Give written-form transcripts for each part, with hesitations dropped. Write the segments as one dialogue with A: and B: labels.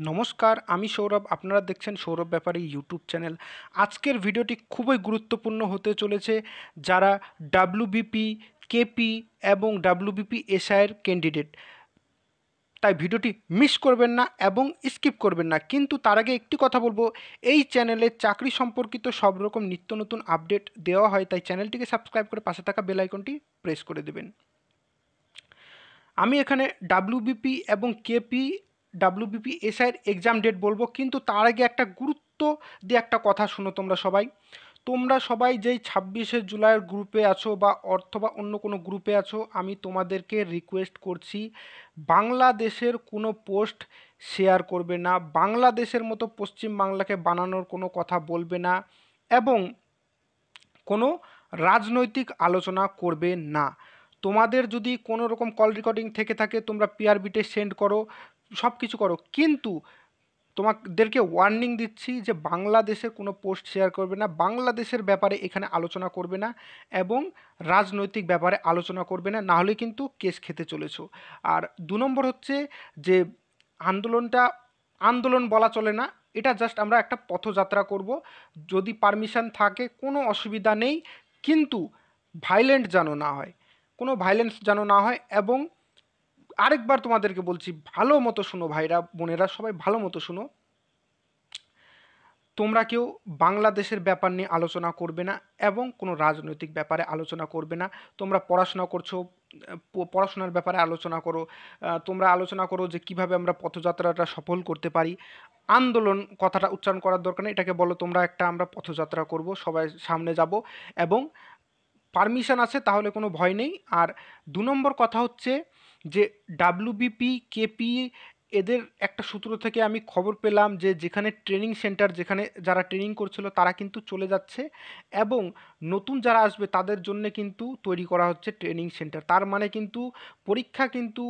A: নমস্কার, আমি সৌরভ। আপনারা দেখছেন সৌরভ ব্যাপারী ইউটিউব চ্যানেল। আজকের ভিডিওটি খুবই গুরুত্বপূর্ণ হতে চলেছে যারা ডাব্লিউবিপি, কেপি এবং ডাব্লিউবিপি এসআইয়ের ক্যান্ডিডেট। তাই ভিডিওটি মিস করবেন না এবং স্কিপ করবেন না। কিন্তু তার আগে একটি কথা বলবো, এই চ্যানেলে চাকরি সম্পর্কিত সব রকম নিত্য নতুন আপডেট দেওয়া হয়, তাই চ্যানেলটিকে সাবস্ক্রাইব করে পাশে থাকা বেল আইকনটি প্রেস করে দেবেন। আমি এখানে ডাব্লিউবিপি এবং কেপি ডাব্লিউবিপি এসআইয়ের এক্সাম ডেট বলবো, কিন্তু তার আগে একটা গুরুত্ব দিয়ে একটা কথা শুনো তোমরা সবাই যেই 26শে জুলাইয়ের গ্রুপে আছো বা অথবা অন্য কোনো গ্রুপে আছো, আমি তোমাদেরকে রিকোয়েস্ট করছি বাংলাদেশের কোনো পোস্ট শেয়ার করবে না, বাংলাদেশের মতো পশ্চিম বাংলাকে বানানোর কোনো কথা বলবে না এবং কোনো রাজনৈতিক আলোচনা করবে না। তোমাদের যদি কোনো রকম কল রেকর্ডিং থেকে থাকে তোমরা পিআরবিতে সেন্ড করো, সব কিছু করো, কিন্তু তোমাদেরকে ওয়ার্নিং দিচ্ছি যে বাংলাদেশের কোনো পোস্ট শেয়ার করবে না, বাংলাদেশের ব্যাপারে এখানে আলোচনা করবে না এবং রাজনৈতিক ব্যাপারে আলোচনা করবে না, না হলে কিন্তু কেস খেতে চলেছো। আর 2 নম্বর হচ্ছে যে আন্দোলনটা আন্দোলন বলা চলে না, এটা জাস্ট আমরা একটা পথযাত্রা করব। যদি পারমিশন থাকে কোনো অসুবিধা নেই, কিন্তু ভাইলেন্ট যেন না হয়, কোনো ভাইলেন্স যেন না হয়। এবং আরেকবার তোমাদেরকে বলছি, ভালো মতো শুনো ভাইরা বোনেরা, সবাই ভালো মতো শুনো, তোমরা কেউ বাংলাদেশের ব্যাপার নিয়ে আলোচনা করবে না এবং কোনো রাজনৈতিক ব্যাপারে আলোচনা করবে না। তোমরা পড়াশোনা করছো, পড়াশোনার ব্যাপারে আলোচনা করো, তোমরা আলোচনা করো যে কিভাবে আমরা পথযাত্রাটা সফল করতে পারি। আন্দোলন কথাটা উচ্চারণ করার দরকার নেই, এটাকে বলো তোমরা একটা আমরা পথযাত্রা করব, সবাই সামনে যাব এবং পারমিশন আছে তাহলে কোনো ভয় নেই। আর 2 নম্বর কথা হচ্ছে যে ডাব্লিউবিপি, কেপি এদের একটা সূত্র থেকে আমি খবর পেলাম যে যেখানে ট্রেনিং সেন্টার, যেখানে যারা ট্রেনিং করছিল তারা কিন্তু চলে যাচ্ছে এবং নতুন যারা আসবে তাদের জন্য কিন্তু তৈরি করা হচ্ছে ট্রেনিং সেন্টার। তার মানে কিন্তু পরীক্ষা কিন্তু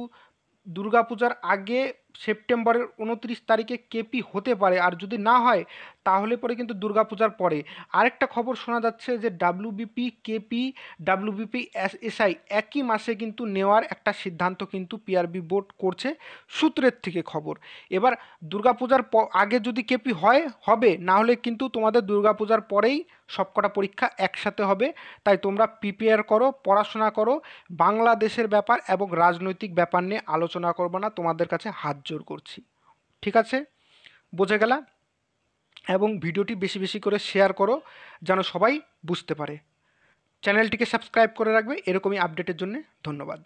A: দুর্গাপূজার আগে সেপ্টেম্বরের 29 তারিখে কেপি হতে পারে, আর যদি না হয় তাহলে পরে কিন্তু দুর্গাপূজার পরে। আরেকটা খবর শোনা যাচ্ছে যে ডাব্লিউবিপি, কেপি, ডাব্লিউবিপি এসআই একই মাসে কিন্তু নেওয়ার একটা সিদ্ধান্ত কিন্তু পিআরবি বোর্ড করছে, সূত্রের থেকে খবর। এবার দুর্গাপূজার আগে যদি কেপি হয় হবে, না হলে কিন্তু তোমাদের দুর্গাপূজার পরেই সবকটা পরীক্ষা একসাথে হবে। তাই তোমরা প্রিপেয়ার করো, পড়াশোনা করো, বাংলাদেশের ব্যাপার এবং রাজনৈতিক ব্যাপার নিয়ে আলোচনা করবো না, তোমাদের কাছে হাত জোর করছি। ঠিক আছে, বোঝা গেলা? এবং ভিডিওটি বেশি বেশি করে শেয়ার করো যেন সবাই বুঝতে পারে। চ্যানেলটিকে সাবস্ক্রাইব করে রাখবে এরকমই আপডেটের জন্য। ধন্যবাদ।